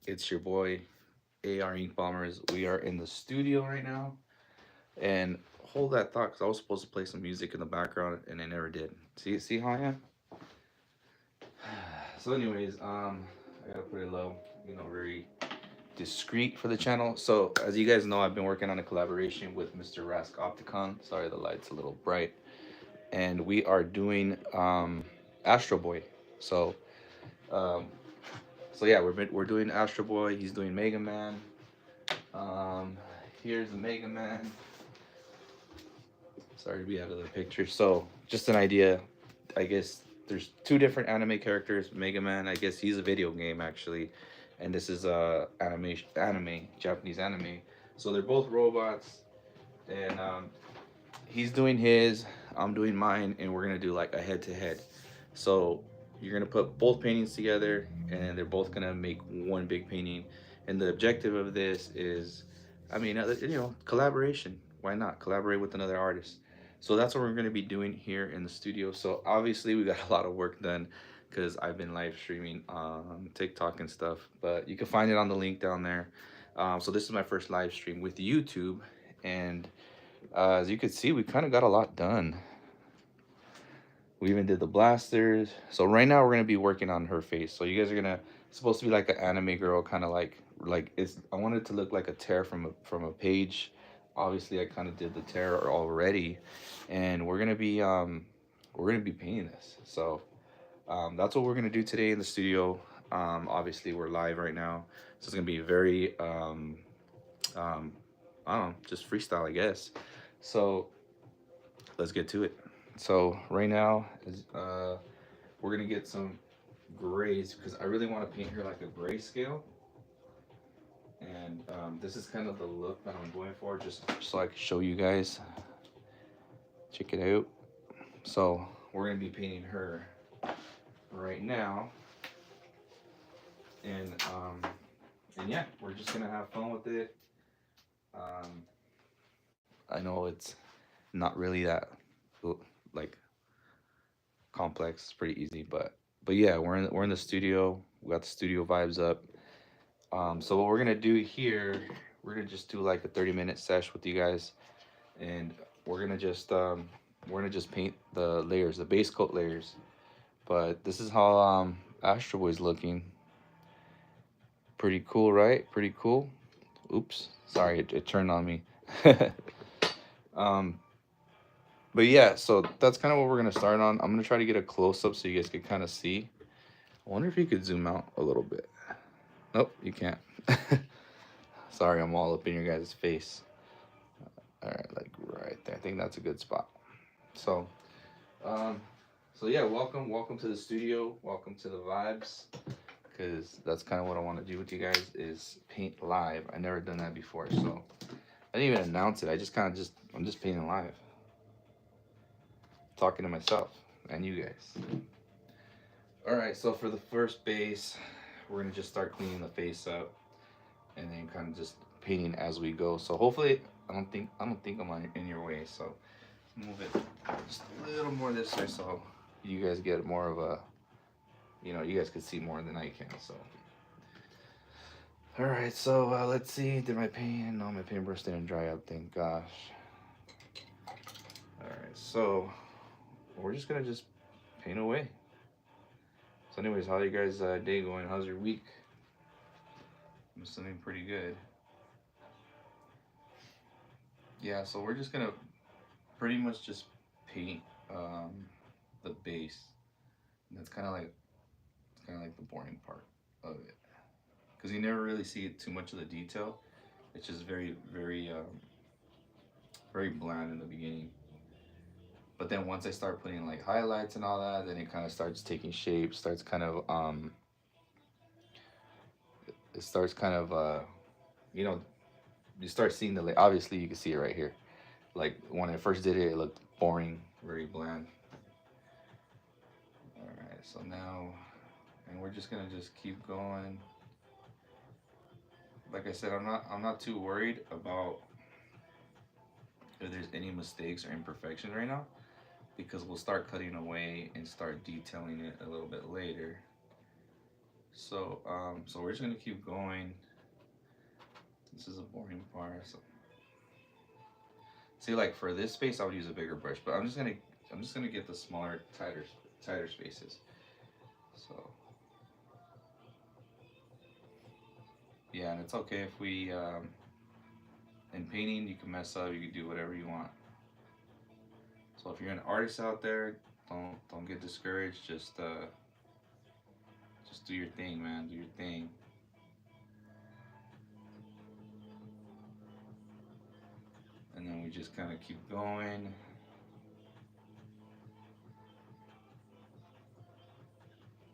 It's your boy AR Ink Bombers. We are in the studio right now, and hold that thought because I was supposed to play some music in the background and I never did. See how I am. So, anyways, I gotta put it low. Very discreet for the channel. So, as you guys know, I've been working on a collaboration with Mr. Rask Opticon. Sorry, the light's a little bright, and we are doing Astro Boy. So, um, so yeah, we're doing Astro Boy. He's doing Mega Man. Um, Here's the Mega Man. Sorry to be out of the picture. So, just an idea. I guess there's two different anime characters. Mega Man, I guess he's a video game actually, and this is anime, Japanese anime. So they're both robots, and he's doing his, I'm doing mine, and we're gonna do like a head to head. So you're gonna put both paintings together, and they're both gonna make one big painting. And the objective of this is, I mean, collaboration. Why not collaborate with another artist? So that's what we're gonna be doing here in the studio. So obviously we got a lot of work done because I've been live streaming on TikTok and stuff. But you can find it on the link down there. So this is my first live stream with YouTube, and as you can see, we kind of got a lot done. We even did the blasters. So right now we're gonna be working on her face. So you guys are gonna it's supposed to be like an anime girl, kind of like it's. I wanted it to look like a tear from a page. Obviously, I kind of did the tear already, and we're gonna be painting this. So that's what we're gonna do today in the studio. Obviously, we're live right now, so it's gonna be very um, I don't know, just freestyle, I guess. So let's get to it. So right now is we're gonna get some grays because I really want to paint her like a grayscale, and this is kind of the look that I'm going for, just so I can show you guys. Check it out. So we're gonna be painting her right now, and yeah, we're just gonna have fun with it. Um, I know it's not really that like complex. It's pretty easy, but yeah, we're in the studio. We got the studio vibes up. So what we're gonna do here, we're gonna just do like a 30-minute sesh with you guys, and we're gonna just um, we're gonna just paint the layers, the base coat layers. But this is how Astro Boy's looking. Pretty cool, right? Pretty cool. Oops, sorry, it turned on me. um, but yeah, so that's kind of what we're gonna start on. I'm gonna try to get a close up so you guys can kind of see. I wonder if you could zoom out a little bit. Nope, you can't. Sorry, I'm all up in your guys' face. All right, like right there. I think that's a good spot. So, um, so yeah, welcome to the studio. Welcome to the vibes, because that's kind of what I want to do with you guys is paint live. I never done that before, so I didn't even announce it. I just kind of I'm just painting live, talking to myself and you guys. All right, so for the first base, we're gonna just start cleaning the face up, and then kind of just painting as we go. So hopefully, I don't think I'm in your way. So move it just a little more this way, so you guys get more of a, you guys can see more than I can. So all right, so let's see. Did my paint? No, my paintbrush didn't dry up. Thank gosh. All right, so we're just gonna just paint away. So, anyways, how you guys' day going? How's your week? I'm assuming pretty good. Yeah, so we're just gonna pretty much just paint the base. And that's kind of like the boring part of it, because you never really see too much of the detail. It's just very bland in the beginning. But then once I start putting like highlights and all that, then it kind of starts taking shape. Starts kind of it starts kind of you know, you start seeing obviously you can see it right here. Like when I first did it, it looked boring, very bland. All right, so now, and we're just gonna just keep going. Like I said, I'm not too worried about if there's any mistakes or imperfections right now, because we'll start cutting away and start detailing it a little bit later. So we're just gonna keep going. This is a boring part. So see, like for this space, I would use a bigger brush, but I'm just gonna get the smaller, tighter spaces. So yeah, and it's okay if we in painting you can mess up, you can do whatever you want. So if you're an artist out there, don't get discouraged. Just do your thing, man. Do your thing. And then we just kind of keep going.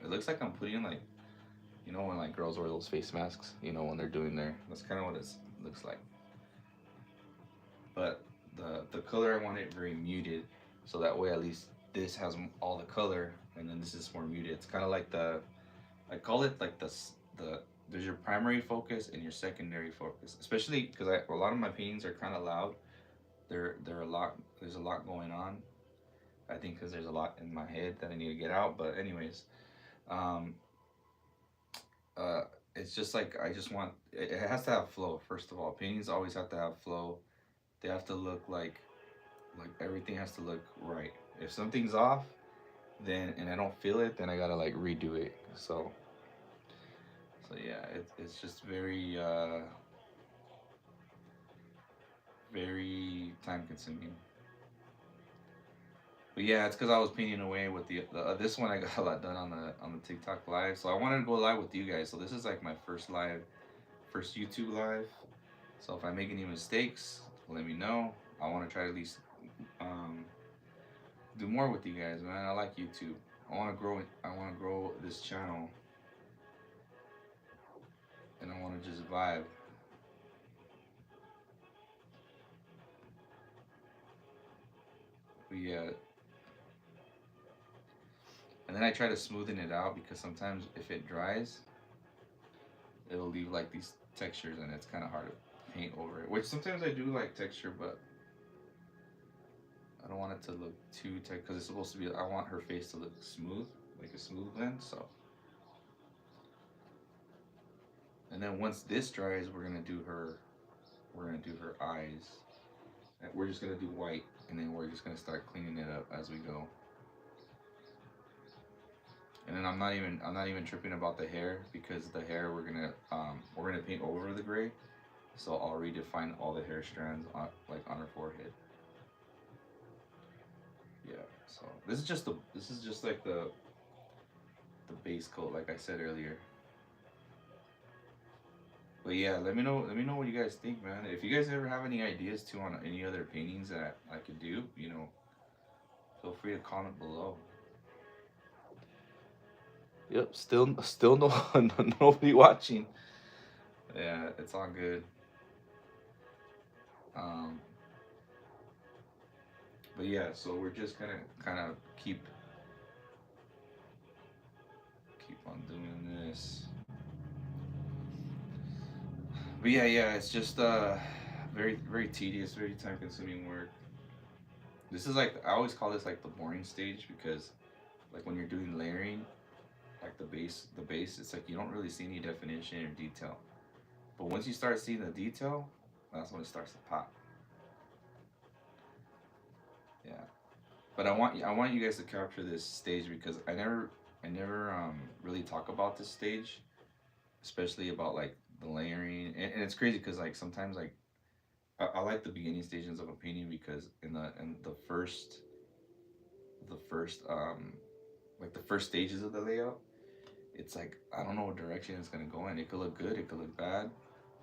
It looks like I'm putting like, when like girls wear those face masks, when they're doing their, that's kind of what it looks like. But the color I want it very muted, so that way at least this has all the color, and then this is more muted. It's kind of like I call it like the there's your primary focus and your secondary focus, especially because a lot of my paintings are kind of loud. They're a lot. There's a lot going on. I think because there's a lot in my head that I need to get out. But anyways, um, uh, it's just like I just want it has to have flow. First of all, paintings always have to have flow. They have to look like everything has to look right. If something's off, then and I don't feel it, then I gotta like redo it. So yeah, it's just very time consuming. But yeah, it's because I was painting away with the this one. I got a lot done on the TikTok live, so I wanted to go live with you guys. So this is like my first YouTube live. So if I make any mistakes, let me know. I want to try to at least um, do more with you guys, man. I like YouTube. I want to grow it. I want to grow this channel, and I want to just vibe. But yeah, and then I try to smoothen it out because sometimes if it dries, it'll leave like these textures, and it's kind of hard to paint over it. Which sometimes I do like texture, but I don't want it to look too tight because it's supposed to be. I want her face to look smooth, like a smooth blend. So, and then once this dries, we're gonna do her. We're gonna do her eyes. And we're just gonna do white, and then we're just gonna start cleaning it up as we go. And then I'm not even tripping about the hair because the hair we're gonna paint over the gray, so I'll redefine all the hair strands on her forehead. Yeah. So this is just like the base coat, like I said earlier. But yeah, let me know what you guys think, man. If you guys ever have any ideas too on any other paintings that I could do, feel free to comment below. Yep, still no nobody watching. Yeah, it's all good. Um, but yeah, so we're just gonna kind of keep on doing this. But yeah, it's just very very tedious, very time consuming work. This is like I always call this like the boring stage because like when you're doing layering, like the base, it's like you don't really see any definition or detail. But once you start seeing the detail, that's when it starts to pop. Yeah. But I want you guys to capture this stage because I never really talk about this stage, especially about like the layering. And it's crazy because like sometimes like I like the beginning stages of a painting because in the first like the first stages of the layout, it's like I don't know what direction it's gonna go in. It could look good, it could look bad,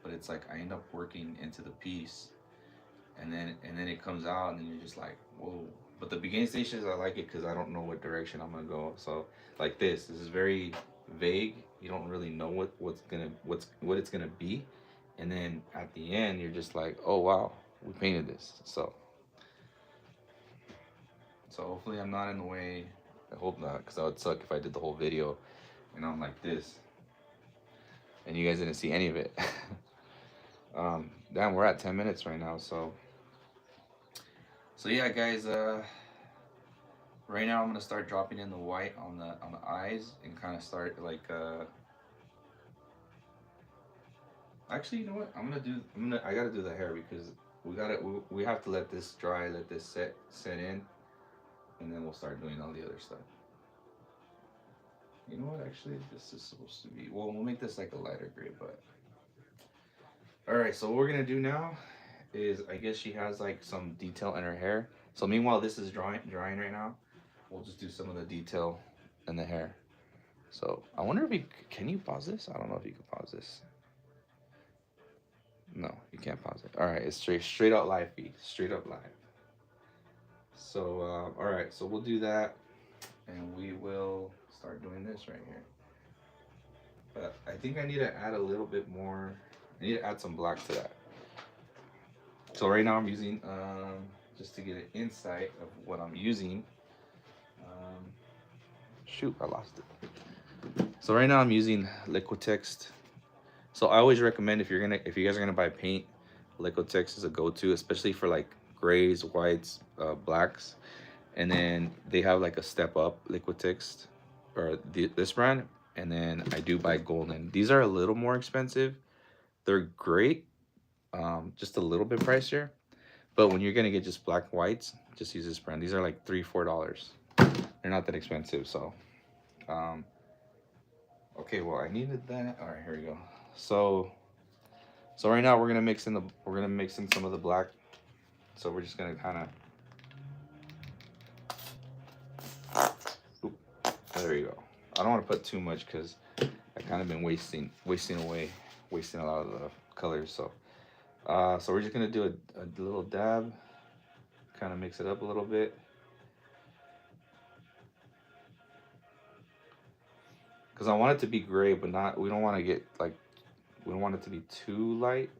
but it's like I end up working into the piece, and then it comes out, and then you're just like, whoa. But the beginning stages, I like it because I don't know what direction I'm gonna go. So like this is very vague. You don't really know what it's gonna be, and then at the end, you're just like, oh wow, we painted this. So hopefully I'm not in the way. I hope not, because that would suck if I did the whole video and I'm like this, and you guys didn't see any of it. Damn, we're at 10 minutes right now, so yeah, guys. Right now I'm gonna start dropping in the white on the eyes and kind of start like Actually, you know what? I gotta do the hair because we have to let this dry, let this set in, and then we'll start doing all the other stuff. You know what? Actually, this is supposed to be. Well, we'll make this like a lighter gray, but all right. So what we're gonna do now is, I guess she has like some detail in her hair. So meanwhile, this is drying right now. We'll just do some of the detail in the hair. So I wonder if you can you pause this? I don't know if you can pause this. No, you can't pause it. All right, it's straight out live feed, straight up live. So all right, so we'll do that, and we will start doing this right here. But I think I need to add a little bit more. I need to add some black to that. So right now I'm using just to get an insight of what I'm using. Um, Shoot, I lost it. So right now I'm using Liquitex. So I always recommend if you guys are gonna buy paint, Liquitex is a go-to, especially for like grays, whites, blacks. And then they have like a step up Liquitex or this brand. And then I do buy Golden. These are a little more expensive. They're great, just a little bit pricier. But when you're gonna get just black whites, just use this brand. These are like $3-4. They're not that expensive. So, um, okay. Well, I needed that. All right, here we go. So, so right now we're gonna mix in some of the black. So we're just gonna kind of. There you go. I don't want to put too much because I kind of been wasting a lot of the colors. So, so we're just gonna do a little dab, kind of mix it up a little bit. Because I want it to be gray, but not. We don't want to get like. We don't want it to be too light.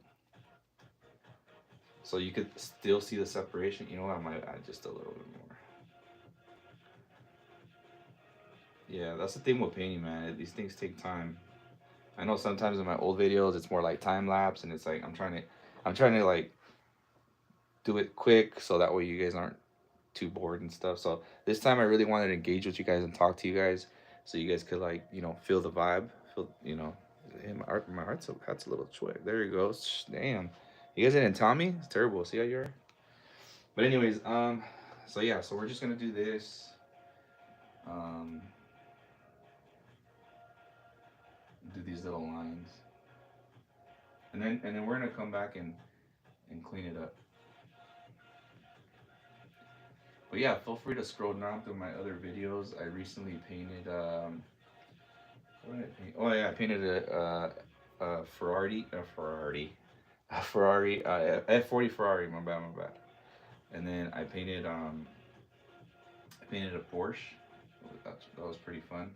So you could still see the separation. You know what? I might add just a little bit more. Yeah, that's the thing with painting, man. These things take time. I know sometimes in my old videos it's more like time lapse, and it's like I'm trying to like do it quick so that way you guys aren't too bored and stuff. So this time I really wanted to engage with you guys and talk to you guys, so you guys could like feel the vibe, feel Hey, my heart's a little twitch. There you go. Damn, you guys didn't tell me. It's terrible. See how you are. But anyways, so yeah, so we're just gonna do this. Um, do these little lines, and then we're gonna come back and clean it up. But yeah, feel free to scroll down through my other videos. I recently painted. What did I paint? Oh yeah, I painted a Ferrari, a Ferrari, F40 Ferrari. My bad. And then I painted a Porsche. That was pretty fun.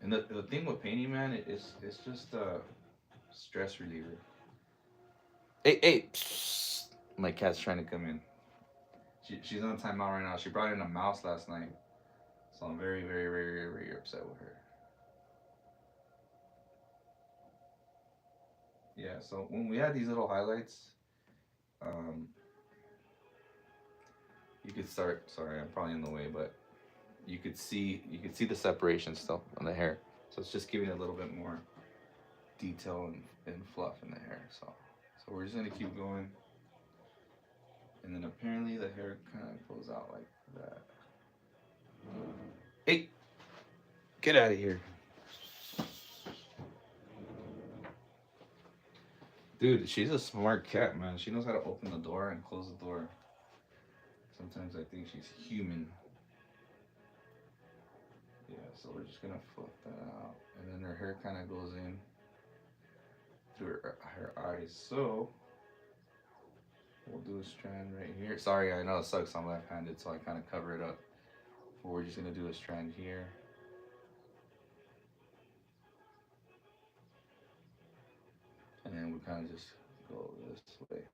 And the thing with painting, man, it's just a stress reliever. Hey, hey, psst. My cat's trying to come in. She's on timeout right now. She brought in a mouse last night, so I'm very, very, very, very, very upset with her. Yeah. So when we had these little highlights, um, you could start. Sorry, I'm probably in the way, but you could see the separation still on the hair. So it's just giving it a little bit more detail and fluff in the hair. So we're just gonna keep going, and then apparently the hair kind of goes out like that. Hey, get out of here, dude. She's a smart cat, man. She knows how to open the door and close the door. Sometimes I think she's human. Yeah, so we're just gonna fluff that out, and then her hair kind of goes in through her eyes. So we'll do a strand right here. Sorry, I know it sucks. I'm left-handed, so I kind of cover it up. But we're just gonna do a strand here, and then we kind of just go this way.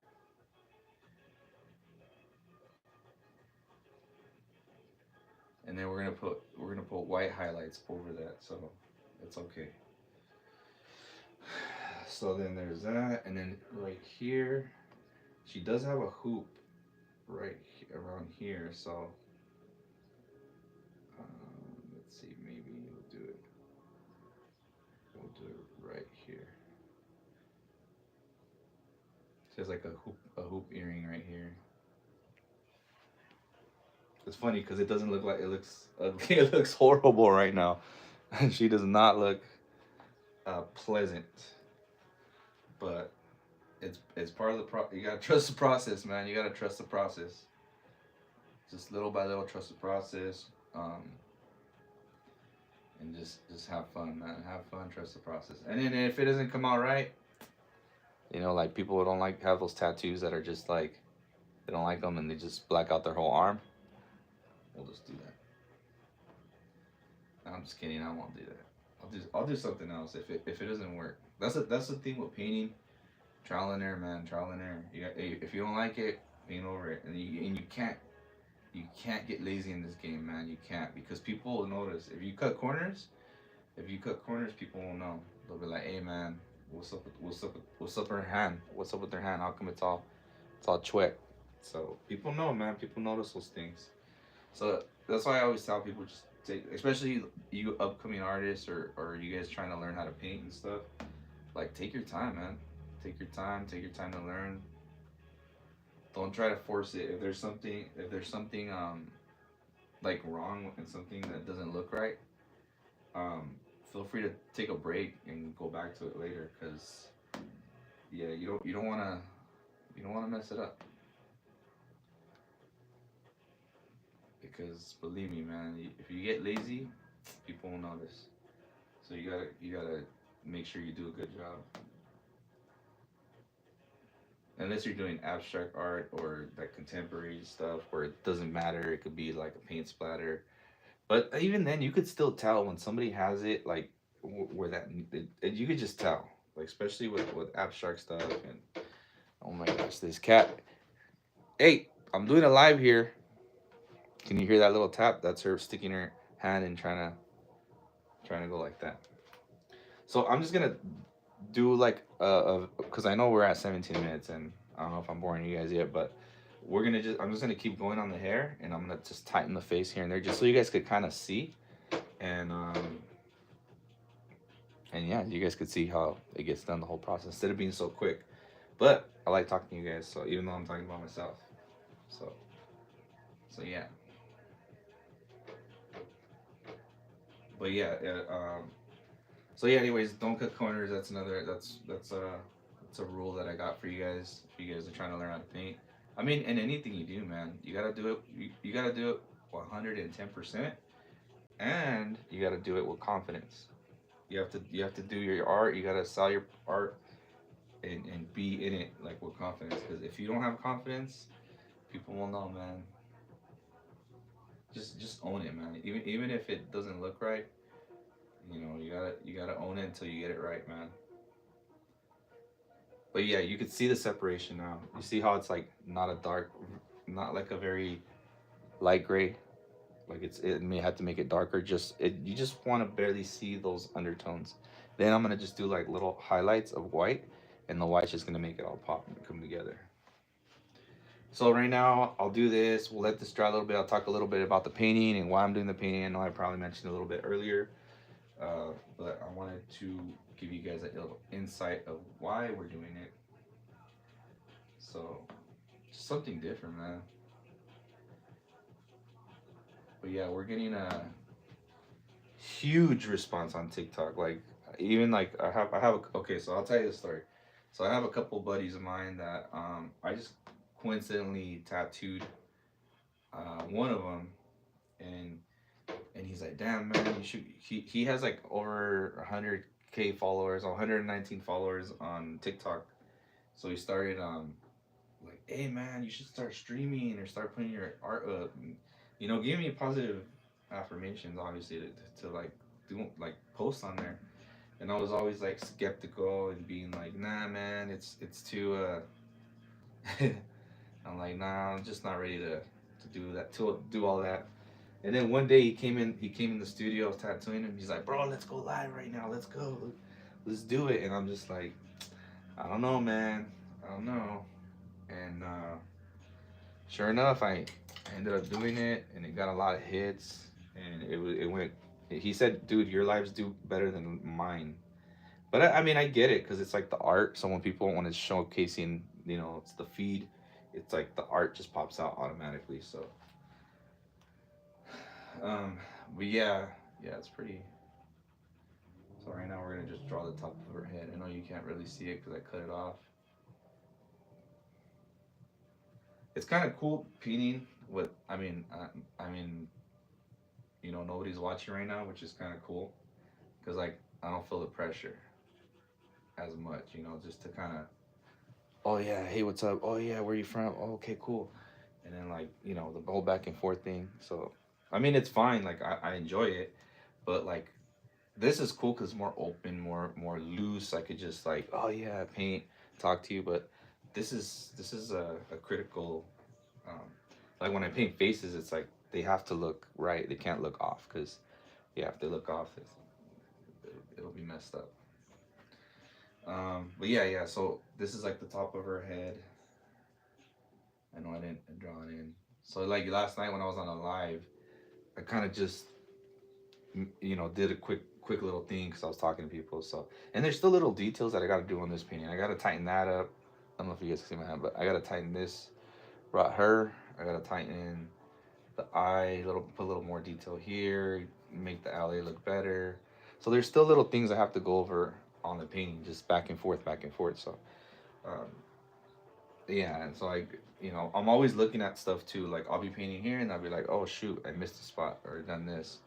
And then we're gonna put white highlights over that, so it's okay. So then there's that, and then right here, she does have a hoop around here. So let's see, maybe do it right here. There's like a hoop earring right here. It's funny because it doesn't look like it looks ugly. It looks horrible right now. She does not look pleasant, but it's part of the You gotta trust the process, man. You gotta trust the process. Just little by little, trust the process, and just have fun, man. Have fun, trust the process. And then if it doesn't come out right, like people who don't like have those tattoos that are just like they don't like them and they just black out their whole arm. We'll just do that. No, I'm just kidding. I won't do that. I'll do something else if it doesn't work. That's the thing with painting. Trial and error, man. Trial and error. If you don't like it, paint over it. And you can't get lazy in this game, man. You can't because people will notice. If you cut corners, people will know. They'll be like, "Hey, man, what's up with her hand? What's up with their hand? How come it's all chwet?" So people know, man. People notice those things. So that's why I always tell people just take, especially you upcoming artists or you guys trying to learn how to paint and stuff. Like take your time, man. Take your time. Take your time to learn. Don't try to force it. If there's something like wrong and something that doesn't look right, feel free to take a break and go back to it later. Cause yeah, you don't wanna mess it up. Because believe me, man, if you get lazy, people will notice. So you gotta make sure you do a good job. Unless you're doing abstract art or like contemporary stuff where it doesn't matter, it could be like a paint splatter. But even then, you could still tell when somebody has it like where you could just tell, like especially with abstract stuff. And oh my gosh, this cat! Hey, I'm doing a live here. Can you hear that little tap? That's her sticking her hand and trying to go like that. So I'm just gonna do like because I know we're at 17 minutes and I don't know if I'm boring you guys yet, but I'm just gonna keep going on the hair and I'm gonna just tighten the face here and there just so you guys could kind of see and and yeah, you guys could see how it gets done the whole process instead of being so quick. But I like talking to you guys, so even though I'm talking about myself, so yeah, but so yeah. Anyways, don't cut corners. That's a rule that I got for you guys. If you guys are trying to learn how to paint, I mean, in anything you do, man, you gotta do it. You gotta do it 110%, and you gotta do it with confidence. You have to do your art. You gotta sell your art and be in it like with confidence. Because if you don't have confidence, people will know, man. Just own it, man. Even if it doesn't look right, you gotta own it until you get it right, man. But yeah, you could see the separation now. You see how it's like not a dark, not like a very light gray. Like it may have to make it darker. You just want to barely see those undertones. Then I'm gonna just do like little highlights of white, and the white's just gonna make it all pop and come together. So right now I'll do this. We'll let this dry a little bit. I'll talk a little bit about the painting and why I'm doing the painting. I know I probably mentioned a little bit earlier, but I wanted to give you guys a little insight of why we're doing it. So, just something different, man. But yeah, we're getting a huge response on TikTok. Like, even like okay, so I'll tell you the story. So I have a couple buddies of mine that I just coincidentally tattooed one of them, and he's like, "Damn, man, you should." He has like over 100K followers, 119 followers on TikTok. So he started like, "Hey, man, you should start streaming or start putting your art up." And, give me positive affirmations, obviously, to like do like post on there. And I was always like skeptical and being like, "Nah, man, it's too." I'm like, "Nah, I'm just not ready to do that to do all that." And then one day he came in the studio, I was tattooing him. He's like, "Bro, let's go live right now. Let's go. Let's do it." And I'm just like, "I don't know, man. I don't know." And sure enough, I ended up doing it, and it got a lot of hits, and it went. He said, "Dude, your lives do better than mine." But I mean, I get it because it's like the art. So when people want to showcasing, you know, it's the feed. It's like the art just pops out automatically. So, um, but yeah, it's pretty. So right now we're gonna just draw the top of her head. I know you can't really see it because I cut it off. It's kind of cool painting with. I mean, you know, nobody's watching right now, which is kind of cool because like I don't feel the pressure as much. You know, just to kind of. Oh yeah, hey, what's up? Oh yeah, where you from? Oh, okay, cool. And then like you know the whole back and forth thing. So, I mean, it's fine. Like I enjoy it, but like this is cool because it's more open, more loose. I could just like, oh yeah, paint, talk to you. But this is a critical. Um, like when I paint faces, it's like they have to look right. They can't look off because yeah, if they look off, it'll be messed up. But yeah. So this is like the top of her head. I know I didn't draw it in. So like last night when I was on a live, I kind of just you know did a quick little thing because I was talking to people. So and there's still little details that I got to do on this painting. I got to tighten that up. I don't know if you guys can see my hand, but I got to tighten this. Brought her. I got to tighten the eye. Put a little more detail here. Make the alley look better. So there's still little things I have to go over on the painting, just back and forth, back and forth. So um, yeah, and so like you know I'm always looking at stuff too. Like I'll be painting here and I'll be like, oh shoot, I missed a spot or done this.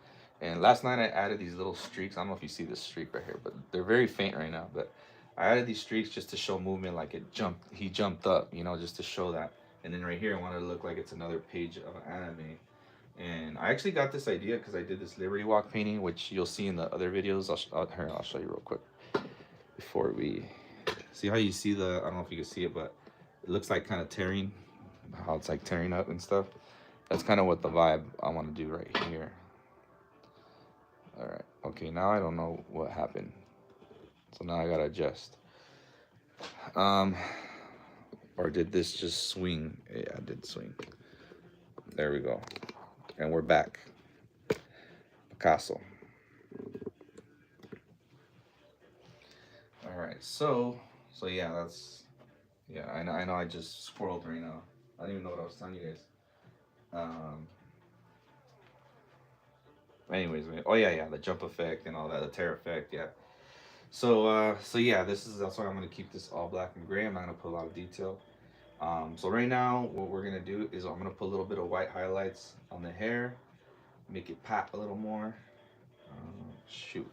And last night I added these little streaks. I don't know if you see this streak right here, but they're very faint right now. But I added these streaks just to show movement, like it jumped. He jumped up, you know, just to show that. And then right here, I wanted to look like it's another page of an anime. And I actually got this idea because I did this Liberty Walk painting, which you'll see in the other videos. I'll show you real quick before we see how you see the. I don't know if you can see it, but it looks like kind of tearing, how it's like tearing up and stuff. That's kind of what the vibe I want to do right here. All right. Okay. Now I don't know what happened, so now I gotta adjust. Um, or did this just swing? Yeah, I did swing. There we go. And we're back. Picasso. All right. So yeah, that's yeah. I know. I just squirreled right now. I don't even know what I was telling you guys. Um. Anyways, oh yeah, the jump effect and all that, the tear effect, yeah. So yeah, that's why I'm gonna keep this all black and gray. I'm not gonna put a lot of detail. So right now, what we're gonna do is I'm gonna put a little bit of white highlights on the hair, make it pop a little more. Shoot,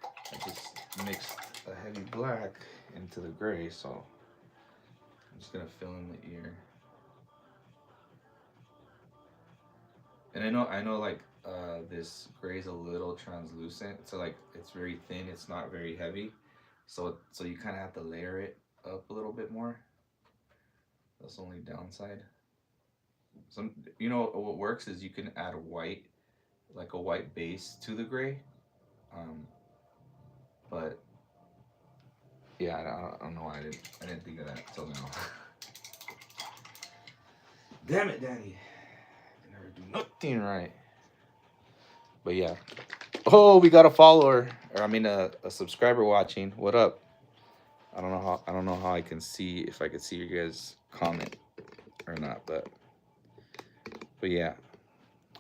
I just mixed a heavy black into the gray, so I'm just gonna fill in the ear. And I know, like this gray is a little translucent, so like it's very thin. It's not very heavy, so you kind of have to layer it up a little bit more. That's the only downside. Some you know what works is you can add a white, like a white base to the gray. Um, but yeah, I don't know why I didn't think of that till now. Damn it, Danny! I never do nothing right. But yeah. Oh, we got a follower, or I mean a subscriber watching. What up? I don't know how I can see if I could see you guys comment or not, but yeah.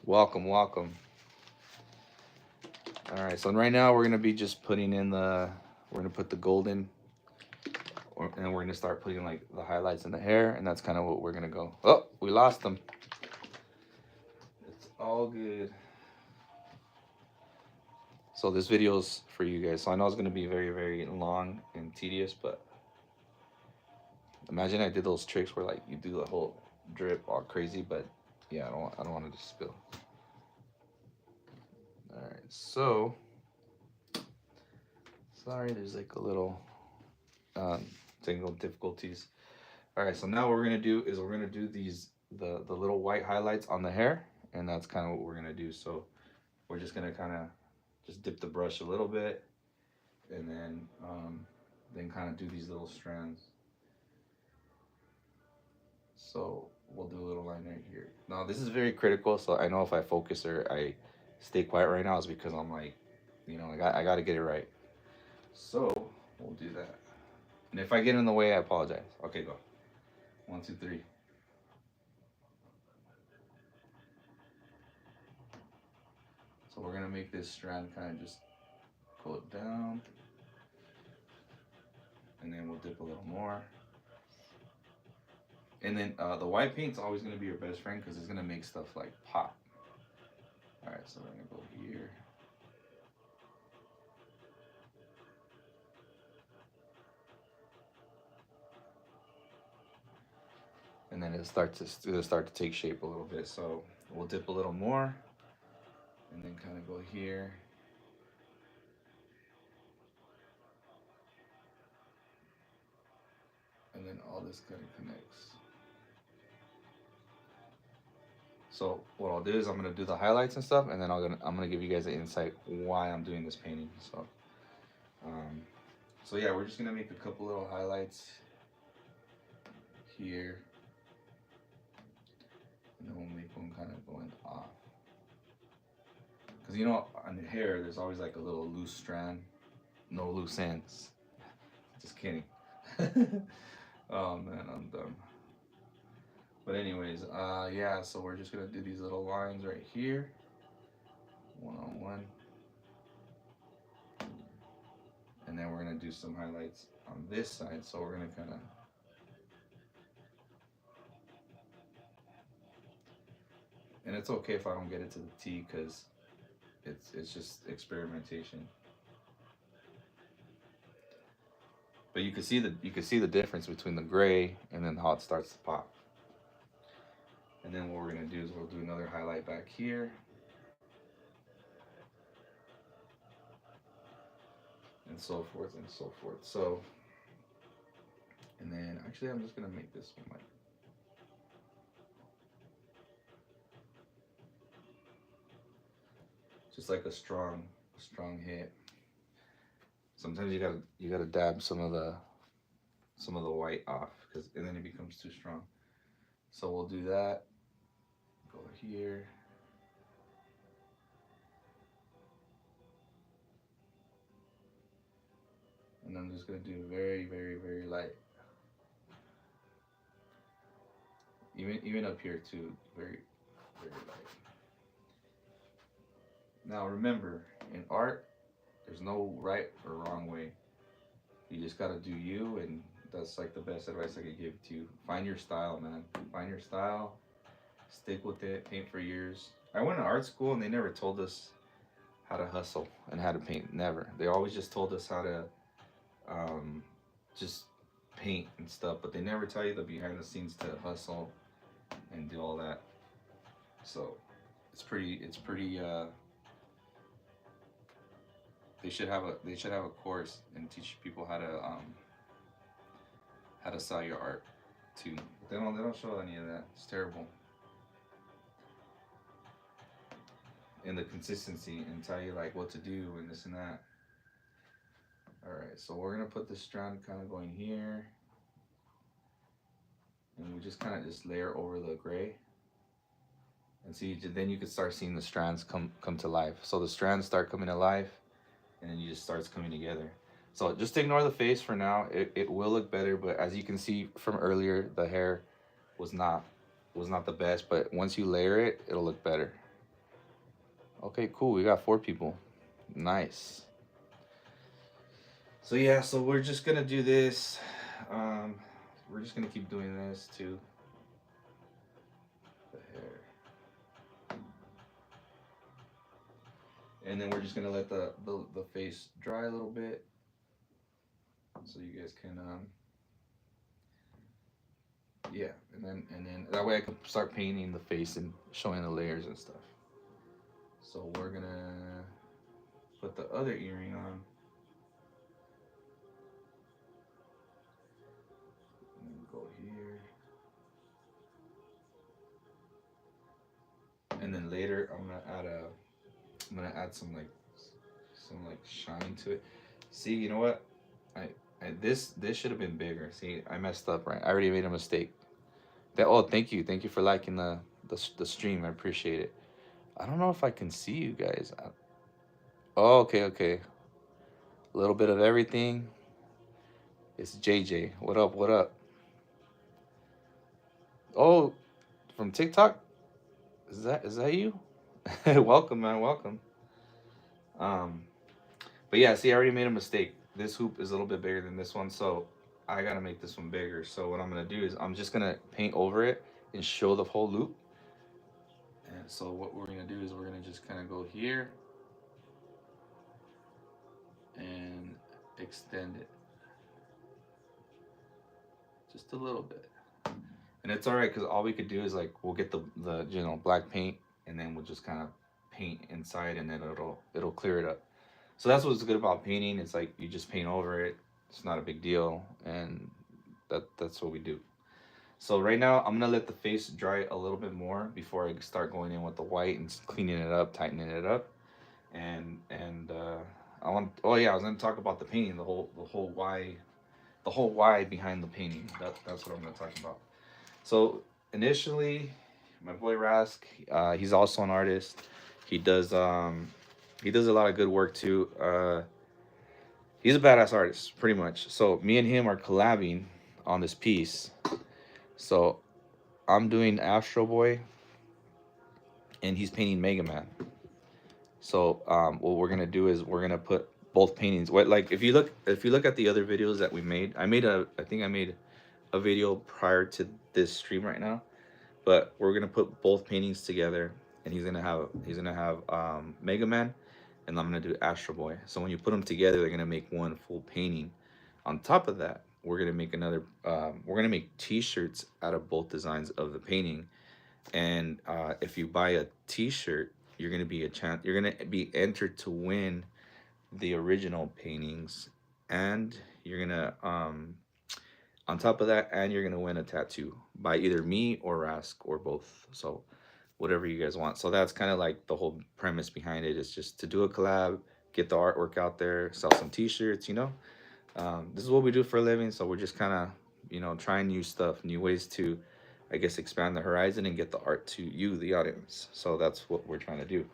Welcome. All right, so right now we're gonna be just putting in we're gonna put the golden, and we're gonna start putting like the highlights in the hair, and that's kind of what we're gonna go. Oh, we lost them. It's all good. So this video's for you guys. So I know it's gonna be very, very long and tedious, but imagine I did those tricks where like you do the whole drip all crazy, but yeah, I don't want it to spill. All right, so sorry, there's like a little technical difficulties. All right, so now what we're gonna do is we're gonna do the little white highlights on the hair, and that's kind of what we're gonna do. So we're just gonna kind of just dip the brush a little bit, and then kind of do these little strands. So we'll do a little line right here. Now this is very critical, so I know if I focus or I stay quiet right now is because I'm like, you know, I got to get it right. So we'll do that. And if I get in the way, I apologize. Okay, go. 1, 2, 3. So we're gonna make this strand kind of just pull it down, and then we'll dip a little more. And then the white paint's always gonna be your best friend because it's gonna make stuff like pop. All right, so we're gonna go here. And then it'll start to take shape a little bit. So we'll dip a little more, and then kind of go here. And then all this kind of connects. So what I'll do is I'm gonna do the highlights and stuff, and then I'm gonna give you guys an insight why I'm doing this painting. Um, so yeah, we're just gonna make a couple little highlights here, and then we'll make one kind of going off. Cause you know, on the hair, there's always like a little loose strand, no loose ends. Just kidding. Oh man, I'm dumb. But anyways, yeah, so we're just gonna do these little lines right here, one on one. And then we're gonna do some highlights on this side. So we're gonna kind of, and it's okay if I don't get it to the T because it's just experimentation. But you can see the difference between the gray and then how it starts to pop. And then what we're gonna do is we'll do another highlight back here. And so forth and so forth. So, and then actually I'm just gonna make this one like, just like a strong hit. Sometimes you gotta dab some of the white off because and then it becomes too strong. So we'll do that. Go here. And I'm just gonna do very, very, very light. Even up here too, very, very light. Now remember, in art, there's no right or wrong way. You just gotta do you, and that's like the best advice I could give to you. Find your style, man. Find your style. Stick with it. Paint for years. I went to art school and they never told us how to hustle and how to paint. Never. They always just told us how to just paint and stuff, but they never tell you the behind the scenes to hustle and do all that. So it's pretty. They should have a course and teach people how to sell your art too. But they don't show any of that. It's terrible. And the consistency and tell you like what to do and this and that. All right, so we're gonna put this strand kind of going here, and we just kind of just layer over the gray. And see, then you can start seeing the strands come to life. So the strands start coming to life, and then you just starts coming together. So just ignore the face for now. It will look better, but as you can see from earlier, the hair was not the best. But once you layer it, it'll look better. Okay, cool. We got 4 people. Nice. So yeah, so we're just gonna do this. We're just gonna keep doing this to the hair, and then we're just gonna let the face dry a little bit, so you guys can yeah, and then that way I can start painting the face and showing the layers and stuff. So we're gonna put the other earring on. And go here. And then later I'm gonna add some like shine to it. See, you know what? This should have been bigger. See, I messed up, right? I already made a mistake. Thank you. Thank you for liking the stream. I appreciate it. I don't know if I can see you guys. Oh, okay, okay. A little bit of everything. It's JJ. What up? What up? Oh, from TikTok? Is that you? Welcome, man. Welcome. Um, but yeah, see, I already made a mistake. This hoop is a little bit bigger than this one, so I gotta make this one bigger. So what I'm gonna do is I'm just gonna paint over it and show the whole loop. And so what we're gonna do is we're gonna just kind of go here and extend it just a little bit. And it's all right because all we could do is like we'll get the black paint and then we'll just kind of paint inside and then it'll clear it up. So that's what's good about painting. It's like you just paint over it. It's not a big deal, and that's what we do. So right now I'm gonna let the face dry a little bit more before I start going in with the white and cleaning it up, tightening it up, and I want. Oh yeah, I was gonna talk about the painting, the whole why behind the painting. That's what I'm gonna talk about. So initially, my boy Rask, he's also an artist. He does he does a lot of good work too. He's a badass artist, pretty much. So me and him are collabing on this piece. So I'm doing Astro Boy, and he's painting Mega Man. So what we're gonna do is we're gonna put both paintings. What like if you look at the other videos that we made, I think I made a video prior to this stream right now, but we're gonna put both paintings together, and he's gonna have Mega Man, and I'm gonna do Astro Boy. So when you put them together, they're gonna make one full painting. On top of that, we're gonna make another. We're gonna make T-shirts out of both designs of the painting, and if you buy a T-shirt, you're gonna be a chance. You're gonna be entered to win the original paintings, and you're gonna on top of that, and you're gonna win a tattoo by either me or Rask or both. So whatever you guys want. So that's kind of like the whole premise behind it is just to do a collab, get the artwork out there, sell some T-shirts. This is what we do for a living. So we're just kind of trying new stuff, new ways to, I guess, expand the horizon and get the art to you, the audience. So that's what we're trying to do.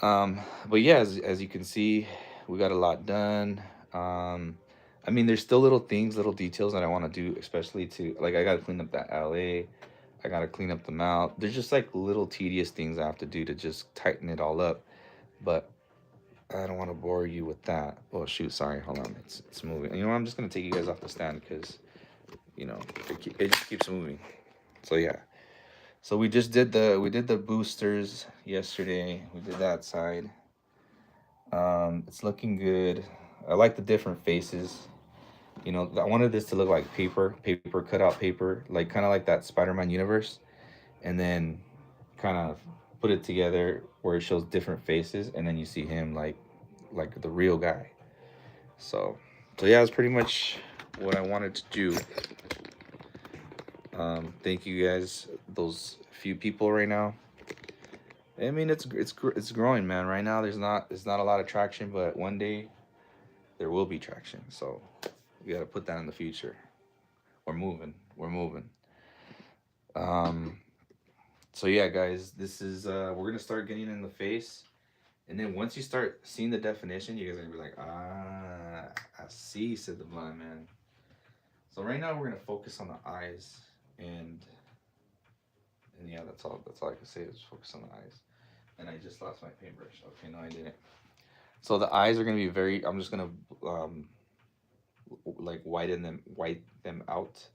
But yeah, as you can see, we got a lot done. I mean, there's still little things, little details that I want to do, especially to like I gotta clean up that LA. I gotta clean up the mouth. There's just like little tedious things I have to do to just tighten it all up. But I don't want to bore you with that. Oh shoot, sorry, hold on, it's moving. You know what? I'm just gonna take you guys off the stand because it just keeps moving. So yeah. So we did the boosters yesterday. We did that side. It's looking good. I like the different faces. I wanted this to look like paper cutout paper, like kind of like that Spider-Man universe, and then kind of put it together where it shows different faces, and then you see him like the real guy. So, so yeah, that's pretty much what I wanted to do. Thank you guys, those few people right now. I mean, it's growing, man. Right now, there's not a lot of traction, but one day there will be traction. So we got to put that in the future. We're moving. We're moving. Um. So yeah, guys, this is we're gonna start getting in the face, and then once you start seeing the definition, you guys are gonna be like, I see, said the blind man. So right now we're gonna focus on the eyes, and yeah, that's all I can say is focus on the eyes. And I just lost my paintbrush. Okay, no, I didn't. So the eyes are gonna be very. I'm just gonna um like white them out,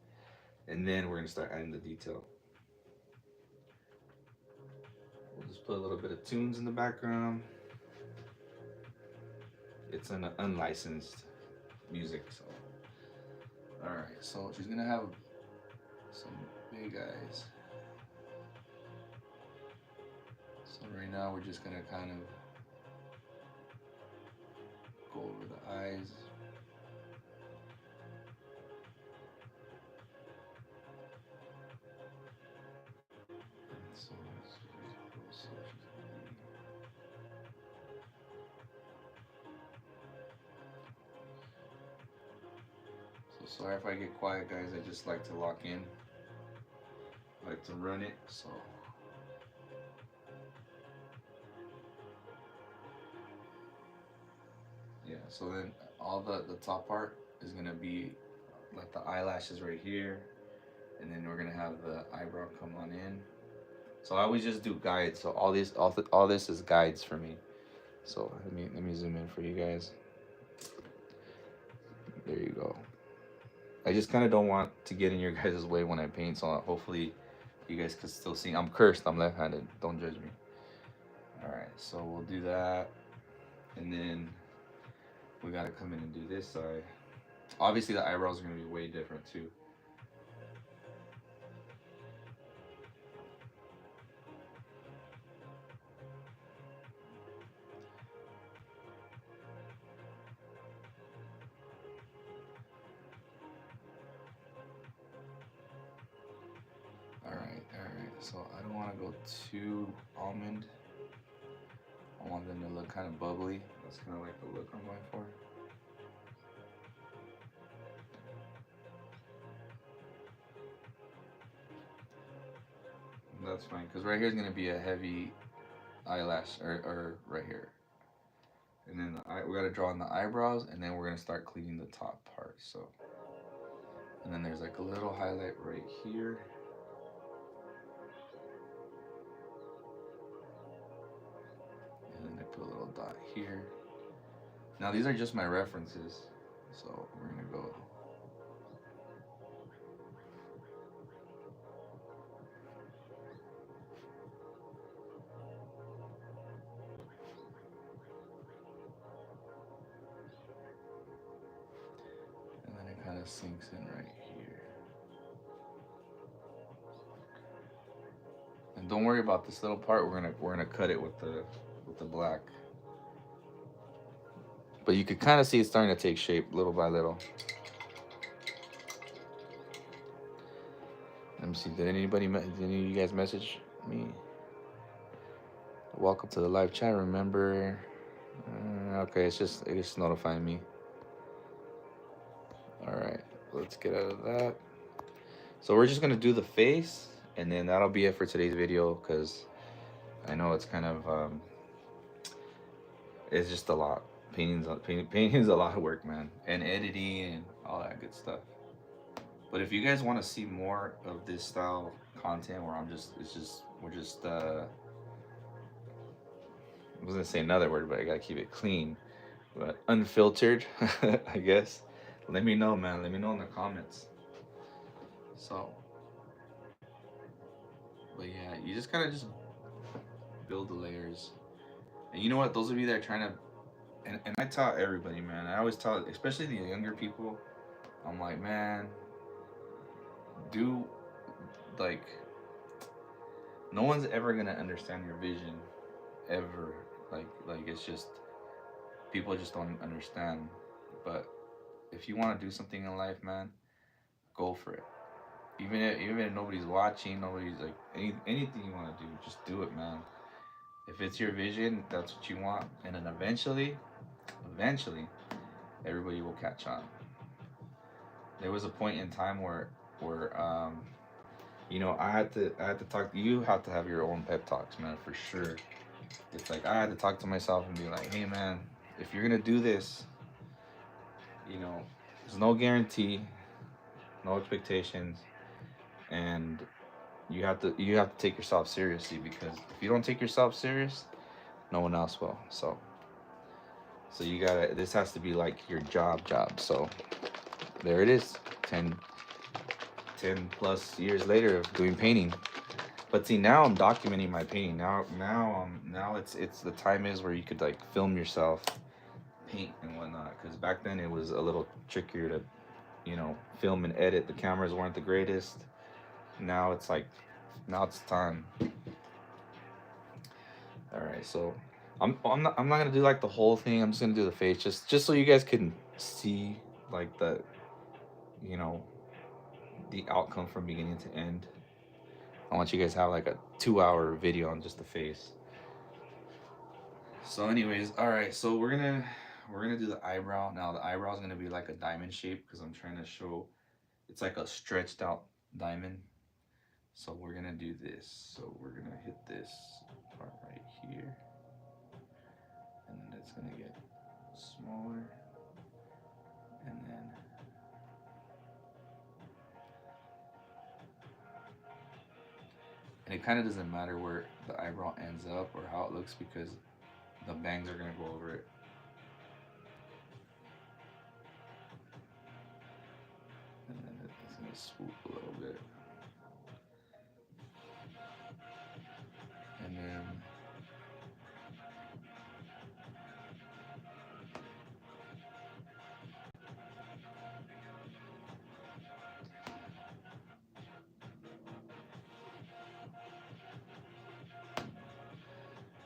and then we're gonna start adding the detail. We'll just put a little bit of tunes in the background. It's an unlicensed music, so. All right, so she's gonna have some big eyes. So right now we're just gonna kind of go over the eyes. So sorry if I get quiet, guys. I just like to lock in. I like to run it, so. Yeah. So then all the top part is gonna be like the eyelashes right here, and then we're gonna have the eyebrow come on in. So I always just do guides. So all this is guides for me. So let me zoom in for you guys. There you go. I just kind of don't want to get in your guys' way when I paint. So hopefully you guys can still see. I'm cursed. I'm left-handed. Don't judge me. All right. So we'll do that, and then we gotta come in and do this side. Obviously the eyebrows are gonna be way different too. All right, all right. So I don't want to go too almond. I want them to look kind of bubbly. That's kind of like the look I'm going for. That's fine, because right here is going to be a heavy eyelash, or right here. And then we got to draw on the eyebrows, and then we're going to start cleaning the top part. So, and then there's like a little highlight right here. And then I put a little dot here. Now these are just my references. So we're going to go. And then it kind of sinks in right here. And don't worry about this little part. We're gonna cut it with the black. But you could kind of see it's starting to take shape little by little. Let me see. Did any of you guys message me? Welcome to the live chat. Remember? Okay, it's just notifying me. All right, let's get out of that. So we're just gonna do the face, and then that'll be it for today's video, because I know it's kind of it's just a lot. Painting's a lot of work, man, and editing and all that good stuff. But if you guys want to see more of this style content, where we're just I was gonna say another word, but I gotta keep it clean, but unfiltered, I guess. Let me know, man. Let me know in the comments. So, but yeah, you just gotta just build the layers. And you know what? Those of you that are trying to, and I tell everybody, man. I always tell, especially the younger people, I'm like, man, do like, no one's ever gonna understand your vision, ever. Like it's just people just don't understand. But if you want to do something in life, man, go for it. Even if nobody's watching, nobody's like anything you want to do, just do it, man. If it's your vision, that's what you want, and then eventually, everybody will catch on. There was a point in time where I had to talk. You have to have your own pep talks, man, for sure. It's like I had to talk to myself and be like, hey, man, if you're gonna do this, there's no guarantee, no expectations, and you have to take yourself seriously, because if you don't take yourself serious, no one else will. So you gotta. This has to be like your job. So there it is. 10 plus years later of doing painting. But see, now I'm documenting my painting. Now it's the time is where you could like film yourself paint and whatnot. Because back then it was a little trickier to, film and edit. The cameras weren't the greatest. Now it's like, now it's time. All right, so I'm not gonna do like the whole thing. I'm just gonna do the face, just so you guys can see like you know the outcome from beginning to end. I want you guys to have like a 2-hour video on just the face. So anyways, all right, so we're gonna do the eyebrow. Now the eyebrow is gonna be like a diamond shape, because I'm trying to show it's like a stretched out diamond. So we're gonna do this. So we're gonna hit this part right here, and then it's gonna get smaller, and then it kind of doesn't matter where the eyebrow ends up or how it looks because the bangs are gonna go over it. And then it's gonna swoop a little bit, and then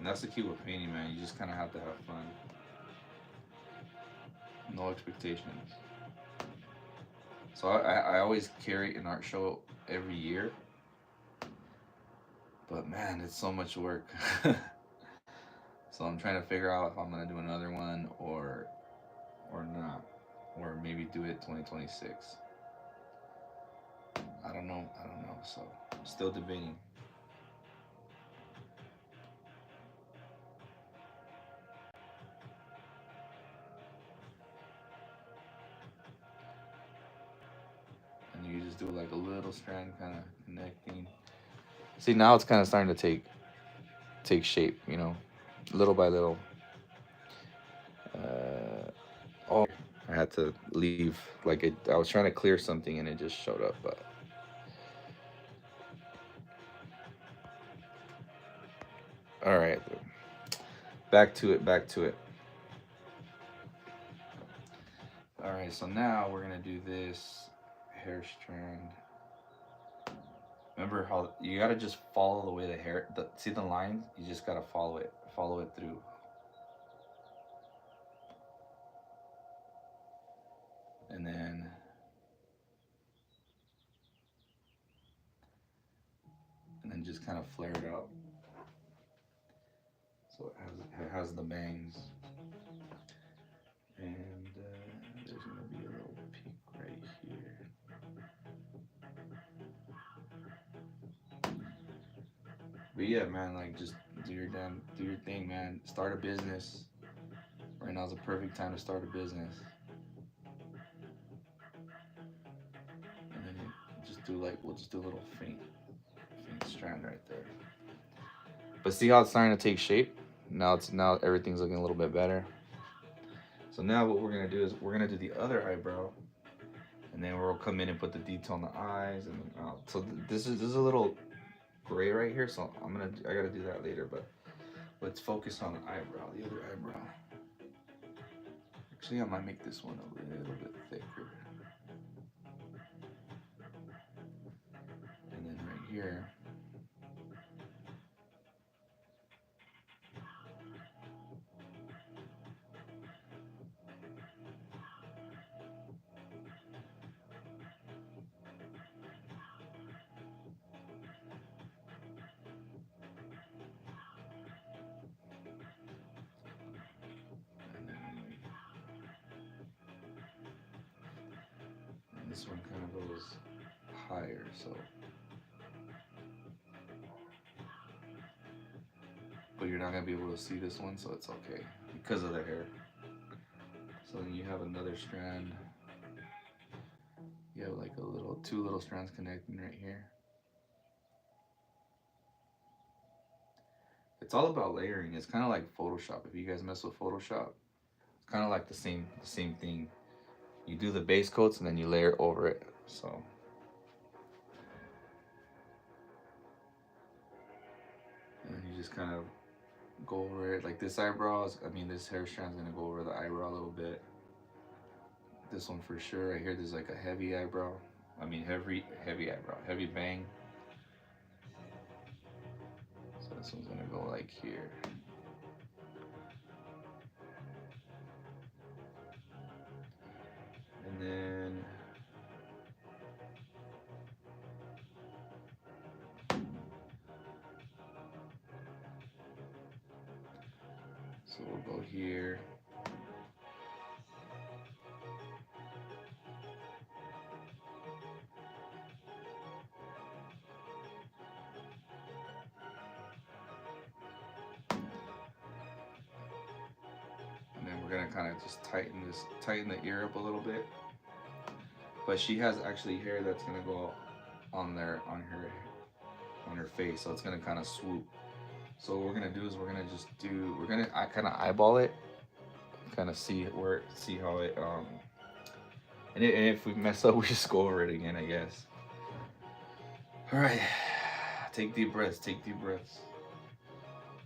that's the key with painting, man. You just kind of have to have fun. No expectations. So I always carry an art show every year, but man, it's so much work. So I'm trying to figure out if I'm gonna do another one or not, or maybe do it 2026. I don't know. I don't know. So I'm still debating. And you just do like a little strand kind of connecting. See, now it's kind of starting to take shape, you know, little by little. Oh, I had to leave. Like I was trying to clear something and it just showed up. But all right, back to it. Back to it. All right, so now we're gonna do this hair strand. Remember how you gotta just follow the way the hair. See the lines? You just gotta follow it through. And then just kind of flare it out. So it has the bangs. And there's gonna be a little peak right here. But yeah, man, like just do your thing, man. Start a business. Right now is a perfect time to start a business. And then you just do like we'll just do a little faint strand right there. But see how it's starting to take shape? Now everything's looking a little bit better. So now what we're gonna do is we're gonna do the other eyebrow, and then we'll come in and put the detail on the eyes and then out. So this is a little gray right here, so I gotta do that later. But let's focus on the eyebrow, the other eyebrow. Actually, I might make this one a little bit thicker. And then right here, and then and this one kind of goes higher, so. But you're not gonna be able to see this one, so it's okay because of the hair. So then you have another strand. You have like two little strands connecting right here. It's all about layering. It's kind of like Photoshop. If you guys mess with Photoshop, it's kind of like the same thing. You do the base coats and then you layer over it. So and then you just kind of go over it. Like this this hair strand's gonna go over the eyebrow a little bit. This one for sure. Right here, there's like a heavy eyebrow. Heavy eyebrow, heavy bang. So this one's gonna go like here. And then so we'll go here. And then we're gonna kind of just tighten the ear up a little bit. But she has actually hair that's gonna go on there on her face, so it's gonna kind of swoop. So what we're gonna do is we're gonna I kind of eyeball it, kind of see how it and if we mess up, we just go over it again, I guess. All right, take deep breaths. Take deep breaths.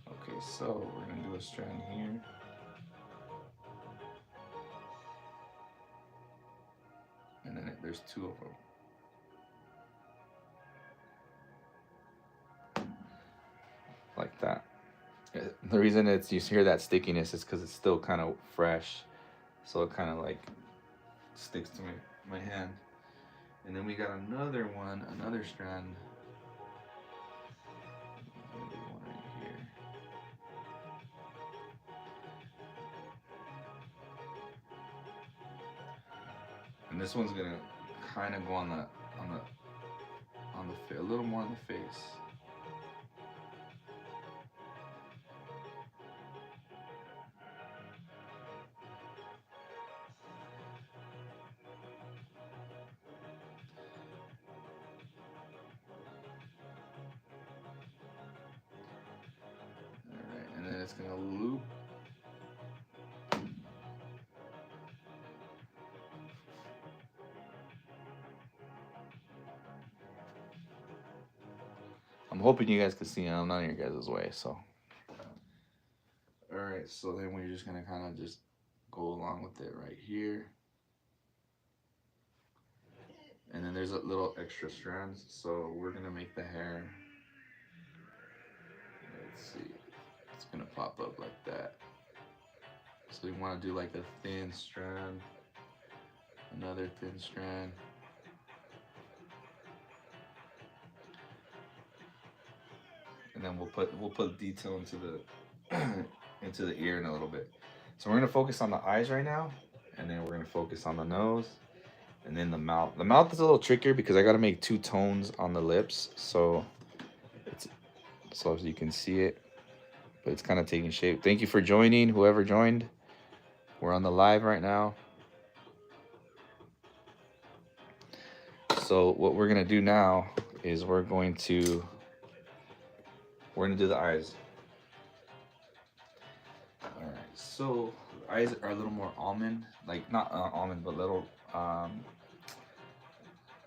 Okay, so we're gonna do a strand here. And then there's two of them. Like that. The reason it's you hear that stickiness is because it's still kind of fresh. So it kind of like sticks to my hand. And then we got another one, another strand. Maybe one right here. And this one's gonna kind of go on the a little more on the face. Alright, and then it's gonna loop. I'm hoping you guys can see. I'm not in your guys' way, so. Alright, so then we're just gonna kind of just go along with it right here. And then there's a little extra strands, so we're gonna make the hair. Let's see, it's gonna pop up like that. So you want to do like a thin strand, another thin strand. And then we'll put detail into the into the ear in a little bit. So we're gonna focus on the eyes right now, and then we're gonna focus on the nose, and then the mouth. The mouth is a little trickier because I gotta make two tones on the lips, so it's so as you can see it, but it's kind of taking shape. Thank you for joining, whoever joined. We're on the live right now. So what we're gonna do now is we're gonna do the eyes. All right. So eyes are a little more almond, like not almond, but little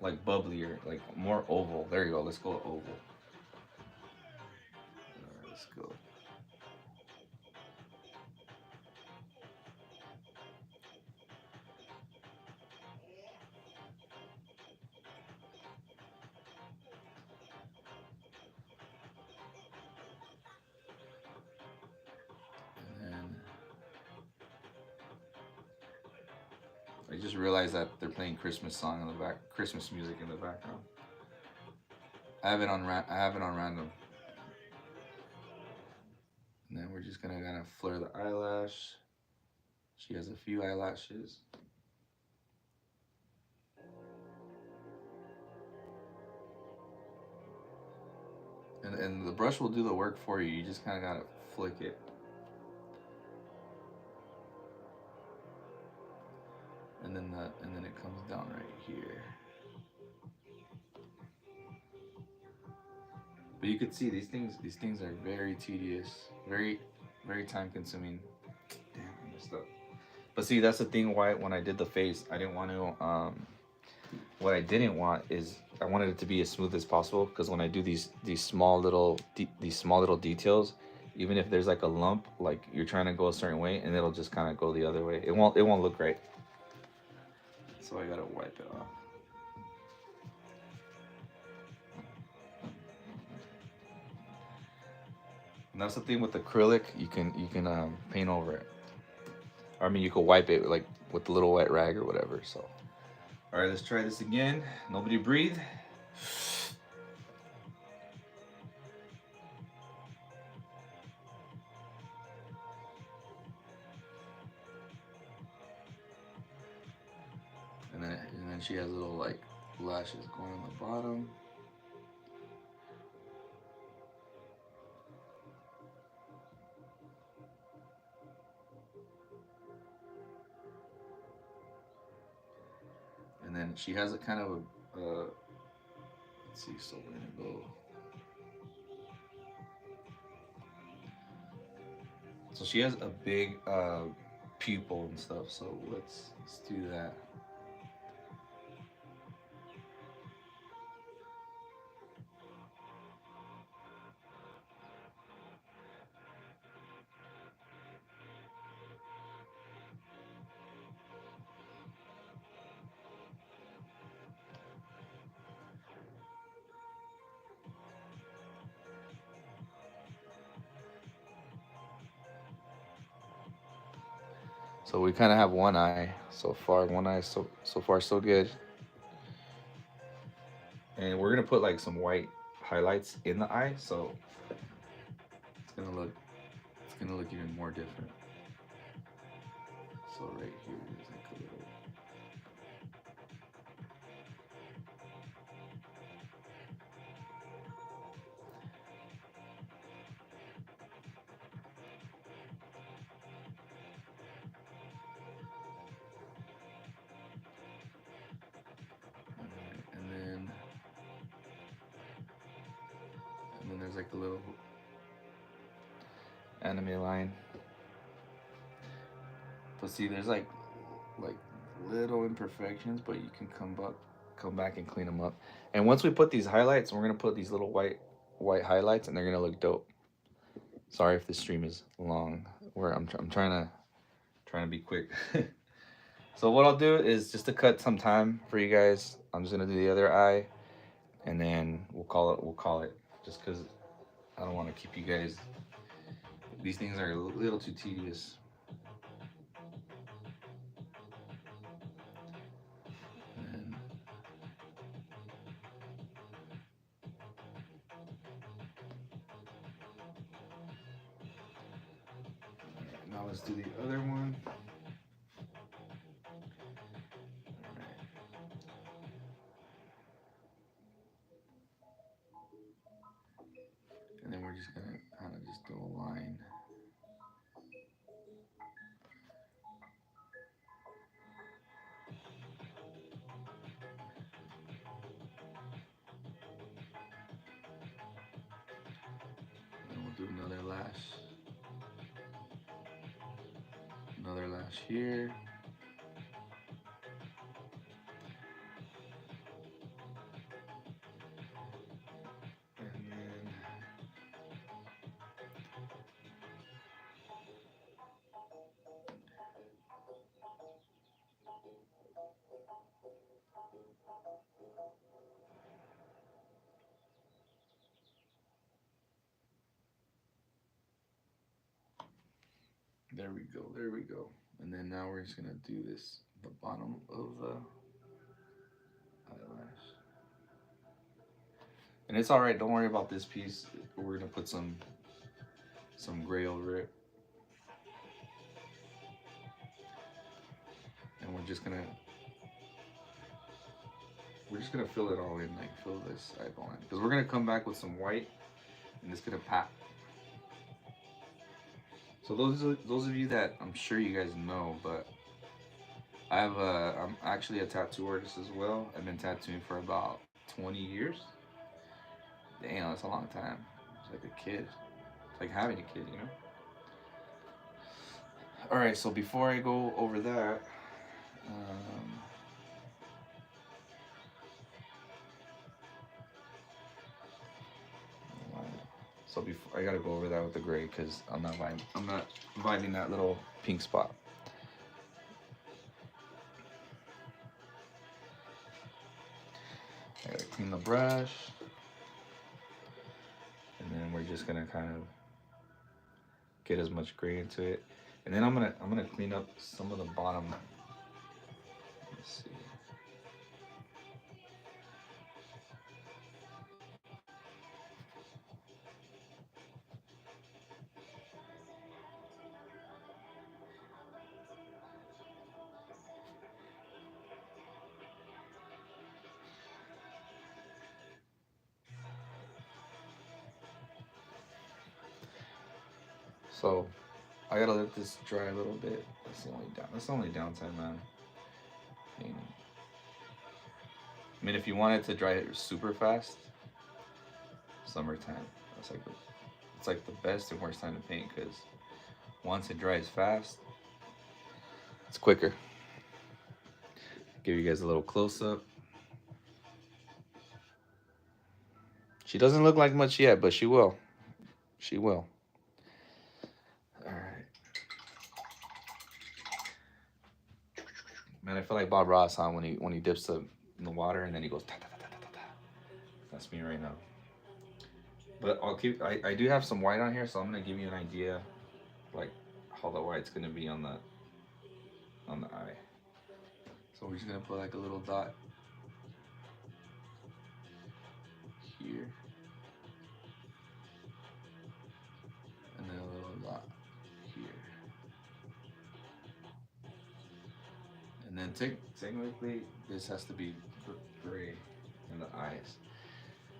like bubblier, like more oval. There you go. Let's go oval. All right, let's go. I just realized that they're playing Christmas song in the back, Christmas music in the background. I have it on random. And then we're just gonna kind of flare the eyelash. She has a few eyelashes. And the brush will do the work for you. You just kind of gotta flick it. And then it comes down right here. But you could see these things are very tedious, very time consuming. Damn, I messed up. But see, that's the thing why when I did the face, I didn't want to what I didn't want is I wanted it to be as smooth as possible, because when I do these small little details, even if there's like a lump, like you're trying to go a certain way, and it'll just kind of go the other way. It won't look right. So I gotta wipe it off. And that's the thing with acrylic, you can paint over it. Or, I mean, you could wipe it like with a little wet rag or whatever. So, all right, let's try this again. Nobody breathe. And then she has little like lashes going on the bottom. and she has a kind of a let's see, so we're gonna go. So she has a big pupil and stuff. So let's do that. So we kind of have one eye so far. One eye so far so good. And we're gonna put like some white highlights in the eye, so it's gonna look even more different. So right here is like a little. Alright, and then there's like a little anime line. But see, there's like little imperfections, but you can come back and clean them up. And once we put these highlights, we're gonna put these little white highlights, and they're gonna look dope. Sorry if this stream is long. Where I'm trying to be quick. So what I'll do is just to cut some time for you guys. I'm just gonna do the other eye, and then we'll call it. Just because I don't want to keep you guys. These things are a little too tedious. And now let's do the other one. And then we're just gonna kind of just do a line. And we'll do another lash here. There we go, there we go. And then now we're just gonna do this, the bottom of the eyelash. And it's all right, don't worry about this piece. We're gonna put some gray over it. And we're just gonna fill it all in, like fill this eyeball in. Because we're gonna come back with some white and it's gonna pop. So those of you that I'm sure you guys know, but I'm actually a tattoo artist as well. I've been tattooing for about 20 years. Damn, that's a long time. It's like a kid. It's like having a kid, you know? Alright, so before I go over that, so before I gotta go over that with the gray because I'm not vibing that little pink spot. I gotta clean the brush, and then we're just gonna kind of get as much gray into it, and then I'm gonna clean up some of the bottom. Let's see. So I gotta let this dry a little bit. That's the only downside, man. mean, if you wanted to dry it super fast, summertime. It's like the best and worst time to paint because once it dries fast, it's quicker. Give you guys a little close up. She doesn't look like much yet, but she will. She will. All right. Man, I feel like Bob Ross, huh? When he dips in the water and then he goes ta ta ta ta ta ta. That's me right now. But I do have some white on here, so I'm gonna give you an idea, like how the white's gonna be on the eye. So we're just gonna put like a little dot here, and then a little dot here, and then technically this has to be gray in the eyes.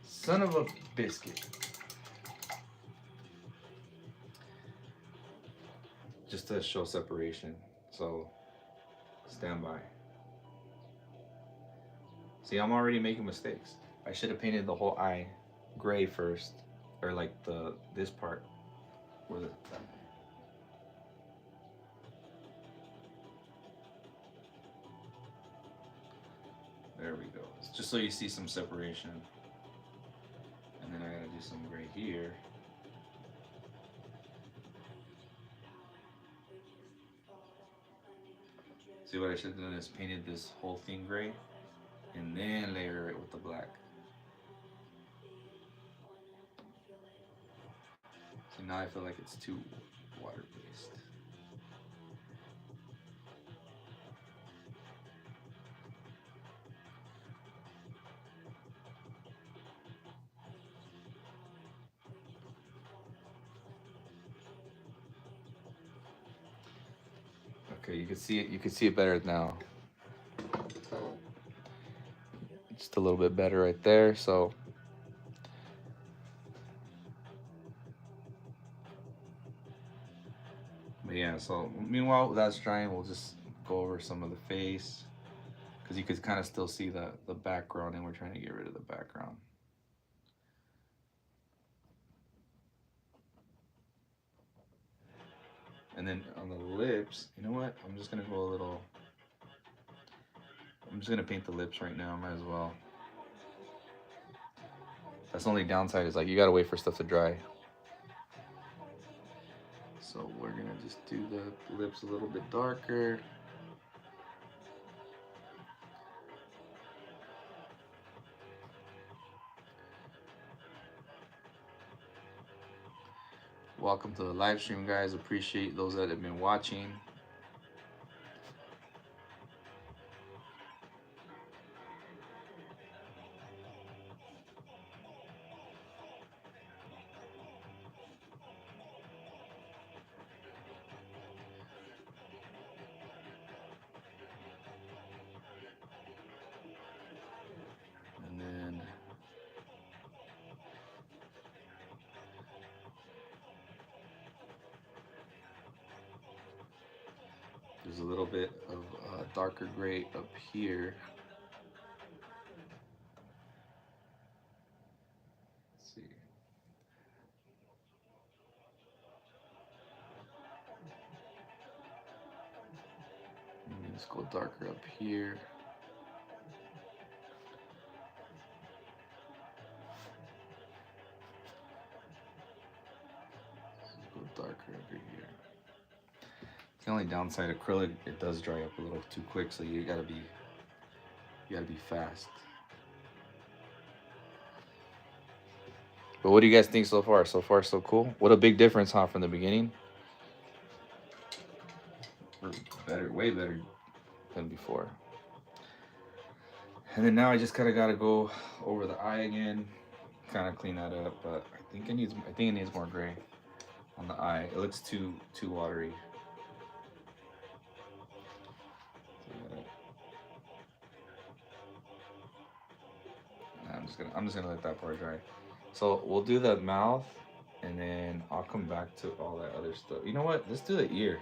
Son of a biscuit. Just to show separation. So stand by. See, I'm already making mistakes. I should have painted the whole eye gray first, or like this part where the there we go. It's just so you see some separation. And then I gotta do some gray here. See, what I should have done is painted this whole thing gray and then layer it with the black. So now I feel like it's too water based. Okay, you can see it. You can see it better now. Just a little bit better right there. So but yeah, so meanwhile that's drying, we'll just go over some of the face because you could kind of still see the background, and we're trying to get rid of the background. And then on the lips, you know what? I'm just gonna go a little. I'm just gonna paint the lips right now. Might as well. That's the only downside is like you gotta wait for stuff to dry. So we're gonna just do the lips a little bit darker. Welcome to the live stream, guys. Appreciate those that have been watching. And then there's a little bit of darker gray up here. Let's see. Let's go darker up here. Let's go darker over here. The only downside, acrylic, it does dry up a little too quick, so you gotta be fast. But what do you guys think so far? So far, so cool. What a big difference, huh, from the beginning. Better, way better than before. And then now I just kind of gotta go over the eye again, kind of clean that up. But I think it needs more gray on the eye. It looks too watery. I'm just gonna let that part dry. So we'll do the mouth, and then I'll come back to all that other stuff. You know what? Let's do the ear.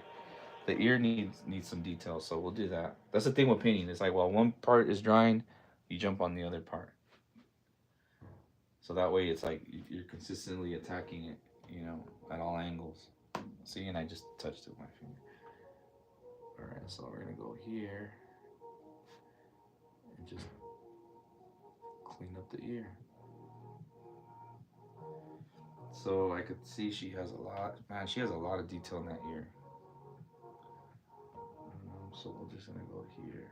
The ear needs some detail, so we'll do that. That's the thing with painting. It's like while one part is drying, you jump on the other part. So that way it's like you're consistently attacking it, you know, at all angles. See, and I just touched it with my finger. All right, so we're gonna go here and just clean up the ear. So I could see she has a lot, man, she has a lot of detail in that ear. So we're just gonna go here.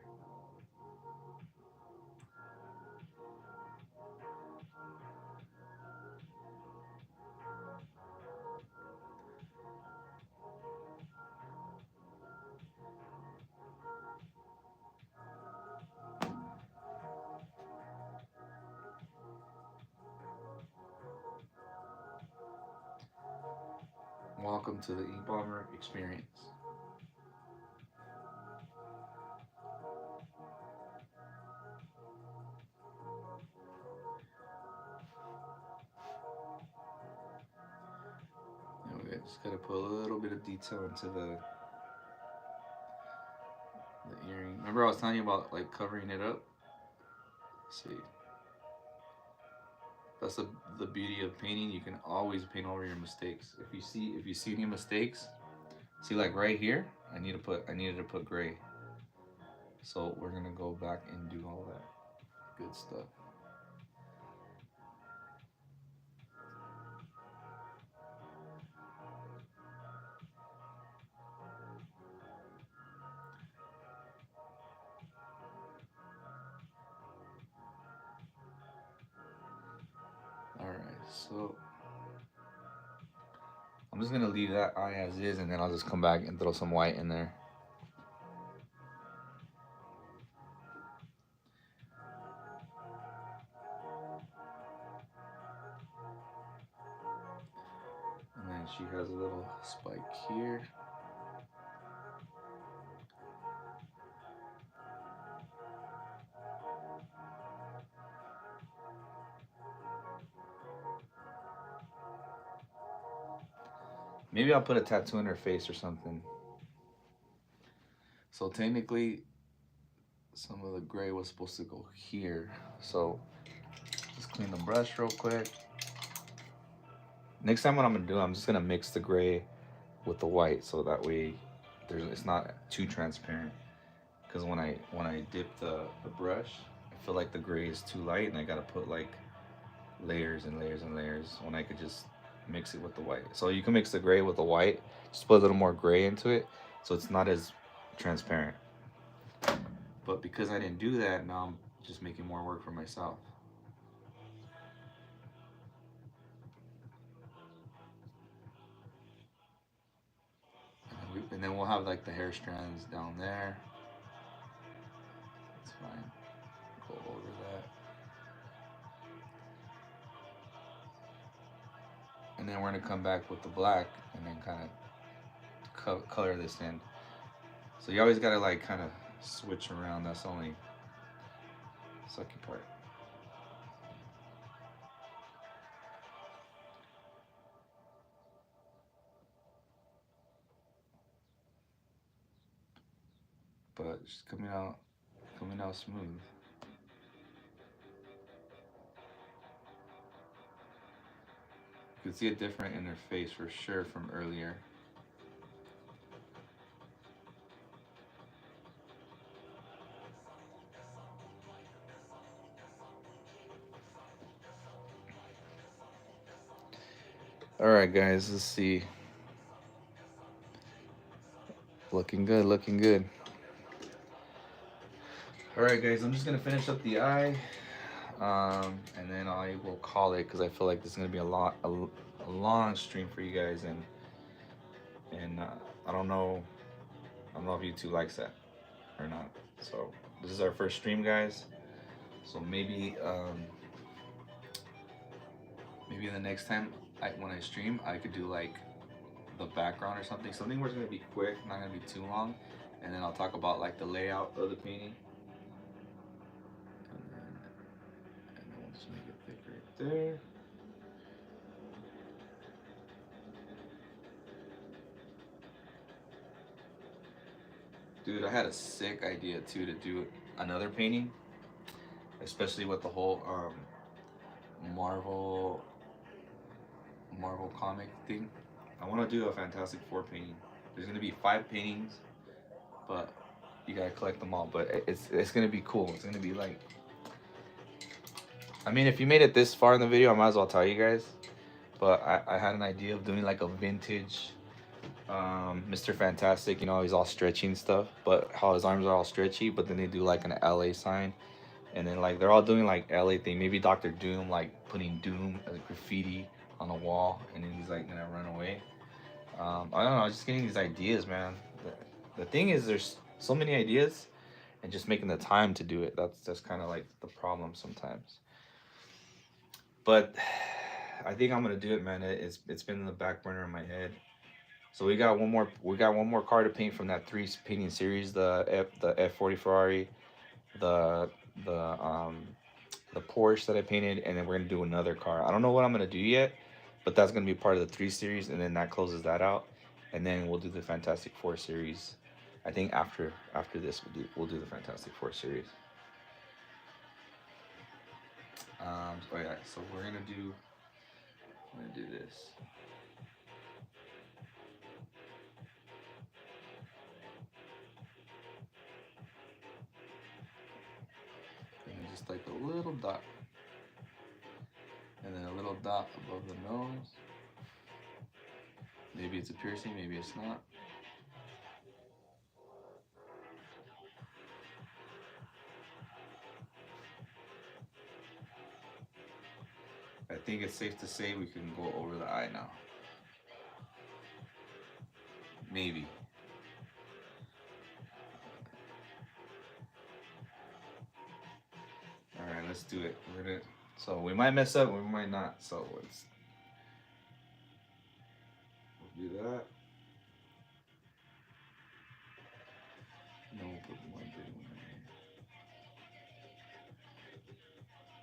Welcome to the Ink Bomber experience. And we just gotta put a little bit of detail into the earring. Remember I was telling you about like covering it up? Let's see. That's the beauty of painting. You can always paint over your mistakes. If you see any mistakes, see like right here, I needed to put gray. So we're gonna go back and do all that good stuff. All right, so I'm just gonna leave that eye as is, and then I'll just come back and throw some white in there. And then she has a little spike here. Maybe I'll put a tattoo in her face or something. So technically, some of the gray was supposed to go here. So just clean the brush real quick. Next time what I'm gonna do, I'm just gonna mix the gray with the white so that way it's not too transparent. Because when I dip the brush, I feel like the gray is too light and I gotta put like layers and layers and layers when I could just mix it with the white. So you can mix the gray with the white, just put a little more gray into it so it's not as transparent. But because I didn't do that, now I'm just making more work for myself. And then we'll have like the hair strands down there. It's fine. Go over that. And then we're gonna come back with the black and then kind of color this in. So you always gotta like kind of switch around. That's the only sucky part. But it's coming out smooth. You can see it different in her face for sure from earlier. All right, guys, let's see. Looking good, looking good. All right, guys, I'm just gonna finish up the eye, and then I will call it because I feel like this is gonna be a long stream for you guys, and I don't know, if YouTube likes that or not. So this is our first stream, guys. So maybe maybe the next time when I stream, I could do like the background or something where it's gonna be quick, not gonna be too long, and then I'll talk about like the layout of the painting. And then we'll just make it thick right there. Dude, I had a sick idea too to do another painting. especially with the whole Marvel Marvel comic thing. I want to do a Fantastic Four painting. There's gonna be 5 paintings, but you gotta collect them all. But it's gonna be cool. It's gonna be like, I mean, if you made it this far in the video, I might as well tell you guys. But I had an idea of doing like a vintage Mr. Fantastic. You know, he's all stretchy and stuff, but how his arms are all stretchy. But then they do like an LA sign, and then like they're all doing like LA thing. Maybe Doctor Doom like putting Doom as graffiti on a wall, and then he's like gonna run away. I don't know. Just getting these ideas, man. The thing is, there's so many ideas, and just making the time to do it. That's kind of like the problem sometimes. But I think I'm gonna do it, man. It's been in the back burner in my head. So we got one more car to paint from that three painting series, the F40 Ferrari, the the um the Porsche that I painted, and then we're gonna do another car. I don't know what I'm gonna do yet, but that's gonna be part of the three series, and then that closes that out, and then we'll do the Fantastic Four series. I think after this we'll do the Fantastic Four series. Oh yeah, so we're gonna do this. And just like a little dot, and then a little dot above the nose. Maybe it's a piercing, maybe it's not. I think it's safe to say we can go over the eye now. Maybe. All right, let's do it. So we might mess up, we might not. So we'll do that. No, we'll put one big one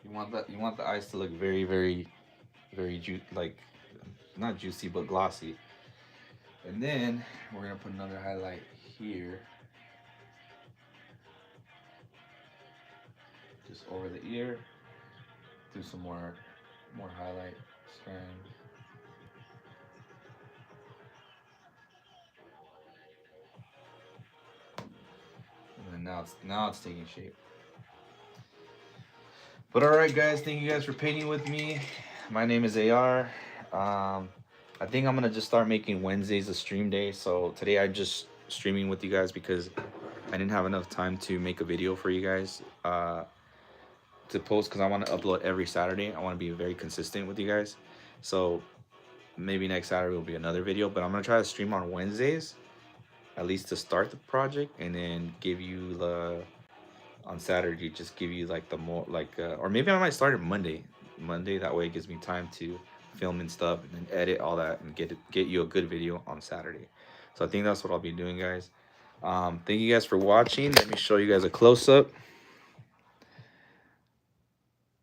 in. You want the eyes to look very, very, very like not juicy but glossy. And then we're gonna put another highlight here, just over the ear. Do some more highlight strand. And then now it's taking shape. But all right, guys, thank you guys for painting with me. My name is AR. I think I'm gonna just start making Wednesdays a stream day. So today I'm just streaming with you guys because I didn't have enough time to make a video for you guys to post, because I want to upload every Saturday. I want to be very consistent with you guys. So maybe next Saturday will be another video, but I'm gonna try to stream on Wednesdays, at least to start the project, and then give you the on Saturday, just give you like the more like or maybe I might start it Monday. That way it gives me time to film and stuff, and then edit all that, and get you a good video on Saturday. So I think that's what I'll be doing, guys. Thank you guys for watching. Let me show you guys a close-up.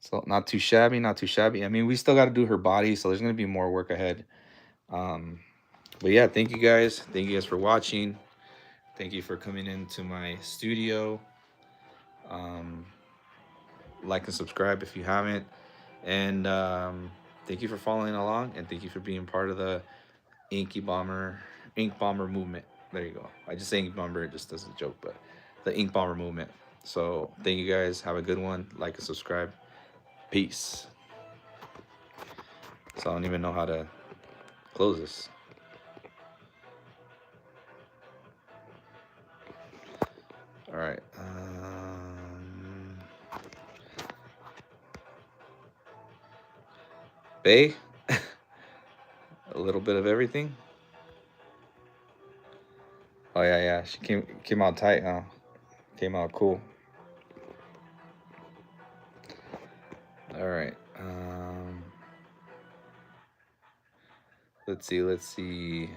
So not too shabby, not too shabby. I mean, we still got to do her body, so there's gonna be more work ahead. But yeah, thank you guys for watching. Thank you for coming into my studio. Like and subscribe if you haven't, and thank you for following along, and thank you for being part of the ink bomber movement. There you go. I just say ink bomber just as a joke, but the ink bomber movement. So thank you guys, have a good one. Like and subscribe. Peace. So I don't even know how to close this. All right. Bay. A little bit of everything. Oh yeah. She came out tight, huh? Came out cool. All right. Let's see.